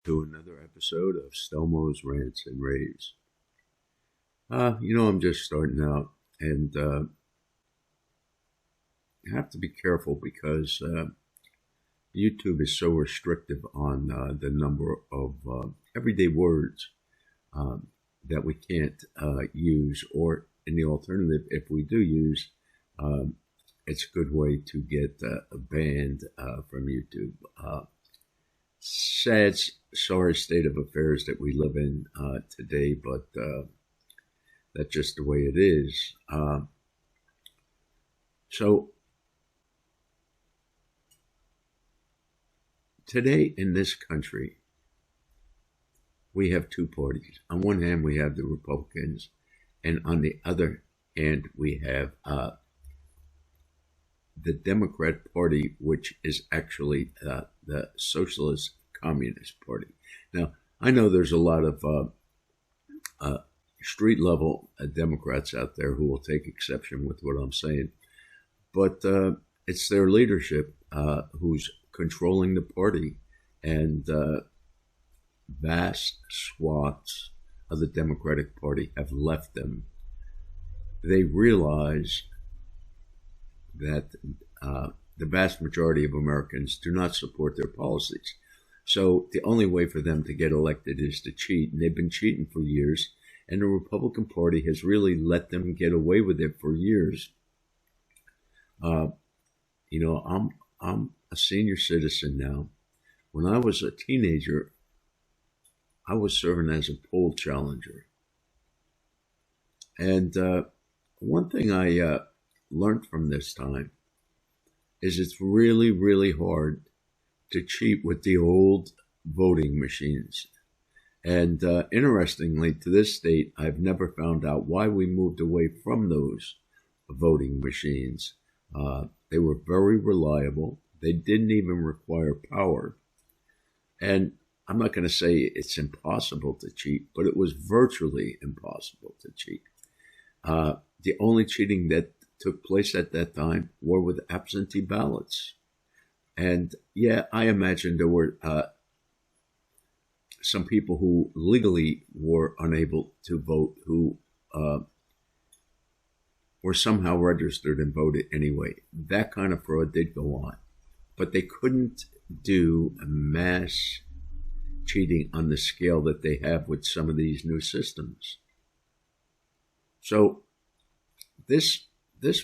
to another episode of Stelmo's Rants and Raves. I'm just starting out, and I have to be careful because YouTube is so restrictive on the number of everyday words that we can't use, or in the alternative, if we do use, it's a good way to get banned from YouTube. Sad, sorry state of affairs that we live in today, but that's just the way it is. So today in this country, we have two parties. On one hand, we have the Republicans, and on the other hand, we have the Democrat Party, which is actually the Socialist Communist Party. Now, I know there's a lot of street-level Democrats out there who will take exception with what I'm saying, but it's their leadership who's controlling the party, and vast swaths of the Democratic Party have left them. They realize that the vast majority of Americans do not support their policies. So the only way for them to get elected is to cheat, and they've been cheating for years, and the Republican Party has really let them get away with it for years. I'm a senior citizen now. When I was a teenager, I was serving as a poll challenger. And one thing I learned from this time is it's really, really hard to cheat with the old voting machines. And interestingly, to this date, I've never found out why we moved away from those voting machines. They were very reliable. They didn't even require power. And I'm not going to say it's impossible to cheat, but it was virtually impossible to cheat. The only cheating that took place at that time were with absentee ballots. And yeah, I imagine there were some people who legally were unable to vote who were somehow registered and voted anyway. That kind of fraud did go on. But they couldn't do mass cheating on the scale that they have with some of these new systems. So this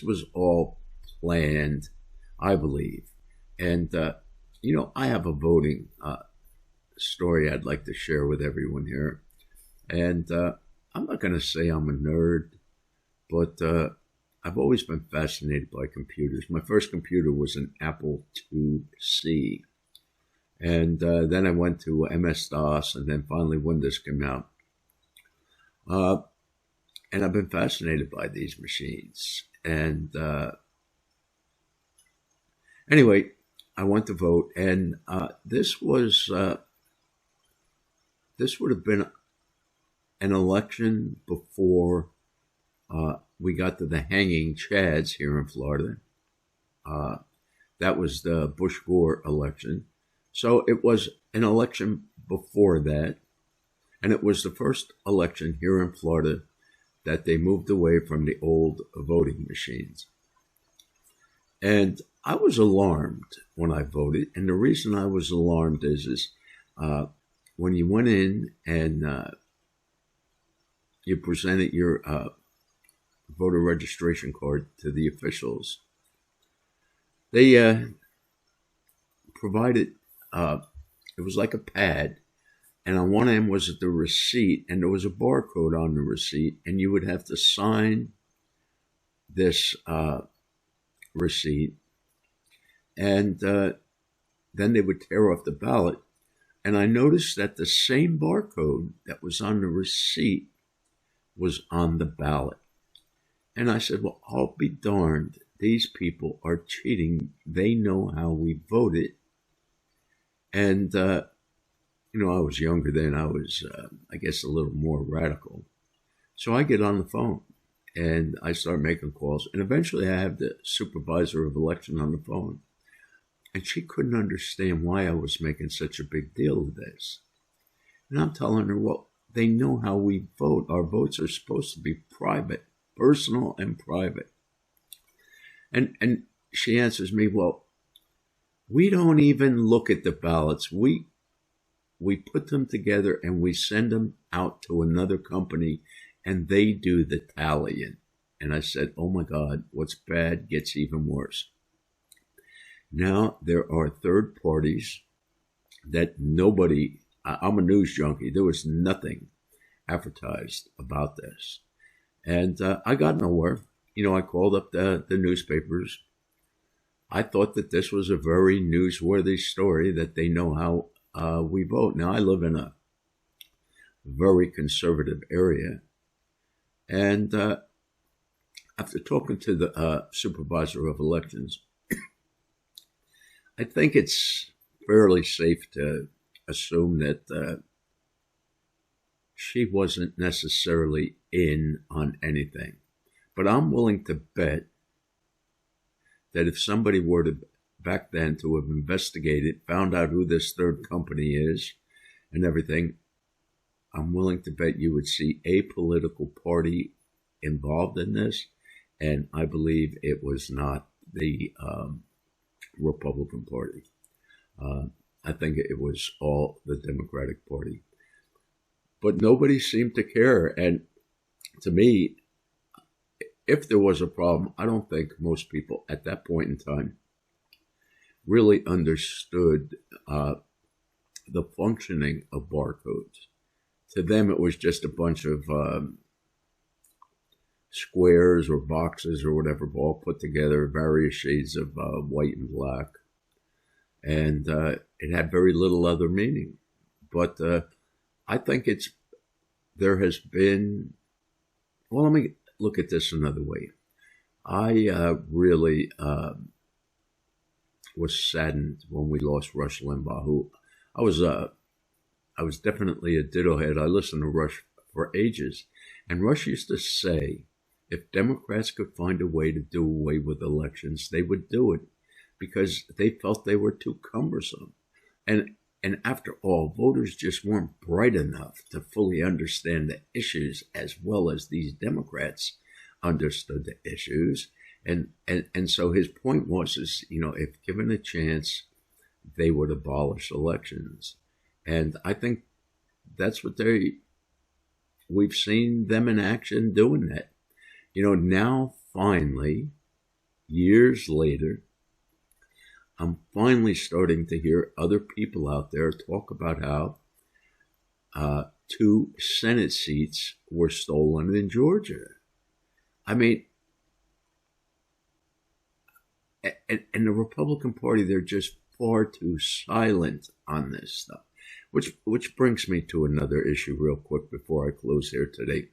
was all planned, I believe. And, I have a voting story I'd like to share with everyone here. And I'm not going to say I'm a nerd, but I've always been fascinated by computers. My first computer was an Apple IIc. And then I went to MS-DOS, and then finally Windows came out. And I've been fascinated by these machines. And anyway, I went to vote, and this would have been an election before we got to the hanging chads here in Florida. That was the Bush-Gore election. So it was an election before that, and it was the first election here in Florida that they moved away from the old voting machines. And I was alarmed when I voted, and the reason I was alarmed is when you went in and you presented your voter registration card to the officials, they provided, it was like a pad, and on one end was the receipt, and there was a barcode on the receipt, and you would have to sign this receipt, and then they would tear off the ballot. And I noticed that the same barcode that was on the receipt was on the ballot. And I said, well, I'll be darned. These people are cheating. They know how we voted. And, I was younger then. I was, I guess, a little more radical. So I get on the phone and I start making calls. And eventually I have the supervisor of election on the phone. And she couldn't understand why I was making such a big deal of this. And I'm telling her, well, they know how we vote. Our votes are supposed to be private, personal and private. And she answers me, well, we don't even look at the ballots. We put them together and we send them out to another company and they do the tallying. And I said, oh my God, what's bad gets even worse. Now there are third parties that nobody, I'm a news junkie, there was nothing advertised about this. And I got nowhere. I called up the newspapers. I thought that this was a very newsworthy story, that they know how we vote. Now, I live in a very conservative area. And after talking to the supervisor of elections, I think it's fairly safe to assume that she wasn't necessarily in on anything. But I'm willing to bet that if somebody were to, back then, to have investigated, found out who this third company is and everything, I'm willing to bet you would see a political party involved in this. And I believe it was not the Republican Party. I think it was all the Democratic Party. But nobody seemed to care. And to me, if there was a problem, I don't think most people at that point in time really understood the functioning of barcodes. To them, it was just a bunch of squares or boxes or whatever, all put together, various shades of white and black. And it had very little other meaning. But I think there has been, well, let me look at this another way. I really was saddened when we lost Rush Limbaugh, who I was definitely a ditto head. I listened to Rush for ages. And Rush used to say, if Democrats could find a way to do away with elections, they would do it because they felt they were too cumbersome. And after all, voters just weren't bright enough to fully understand the issues as well as these Democrats understood the issues. And so his point was, if given a chance, they would abolish elections. And I think that's what we've seen them in action doing that. Now finally, years later, I'm finally starting to hear other people out there talk about how 2 Senate seats were stolen in Georgia. I mean, and the Republican Party, they're just far too silent on this stuff. Which brings me to another issue real quick before I close here today.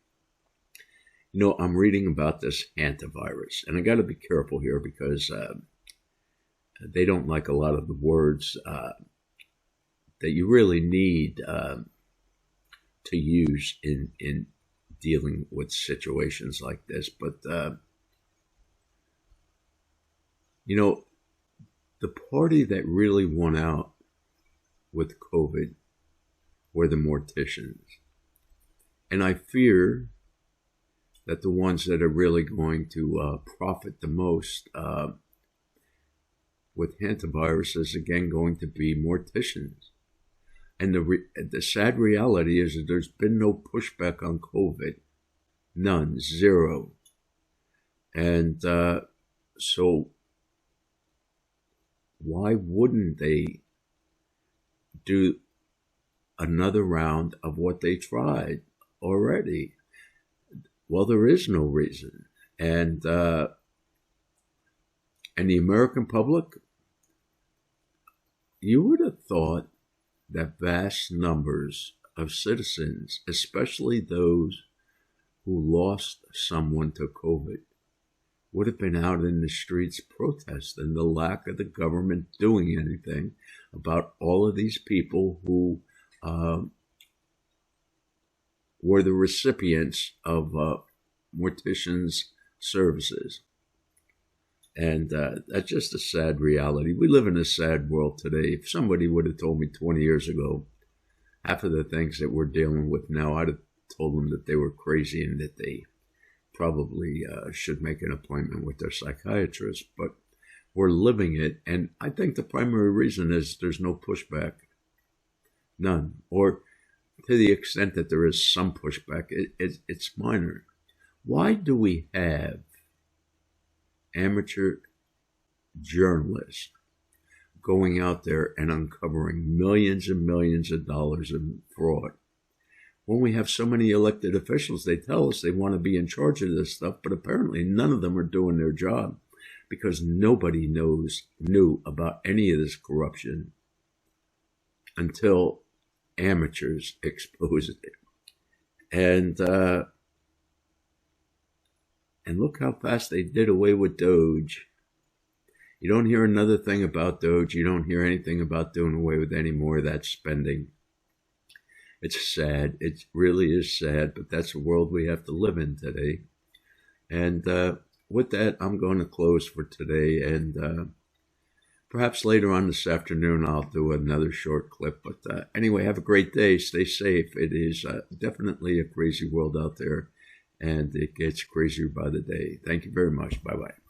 I'm reading about this antivirus, and I got to be careful here because they don't like a lot of the words that you really need to use in dealing with situations like this. But, the party that really won out with COVID were the morticians. And I fear that the ones that are really going to profit the most with hantavirus is again going to be morticians. And the sad reality is that there's been no pushback on COVID. None. Zero. And so why wouldn't they do another round of what they tried already? Well, there is no reason. And the American public, you would have thought that vast numbers of citizens, especially those who lost someone to COVID, would have been out in the streets protesting the lack of the government doing anything about all of these people who were the recipients of morticians' services. And that's just a sad reality. We live in a sad world today. If somebody would have told me 20 years ago half of the things that we're dealing with now, I'd have told them that they were crazy and that they probably should make an appointment with their psychiatrist. But we're living it, and I think the primary reason is there's no pushback. None. Or to the extent that there is some pushback, it's minor. Why do we have amateur journalists going out there and uncovering millions and millions of dollars in fraud? When we have so many elected officials, they tell us they want to be in charge of this stuff, but apparently none of them are doing their job because nobody knew about any of this corruption until amateurs expose it. And look how fast they did away with Doge. You don't hear another thing about Doge. You don't hear anything about doing away with any more of that spending. It's sad. It really is sad, but that's the world we have to live in today. And with that, I'm going to close for today. And perhaps later on this afternoon, I'll do another short clip. But anyway, have a great day. Stay safe. It is definitely a crazy world out there, and it gets crazier by the day. Thank you very much. Bye-bye.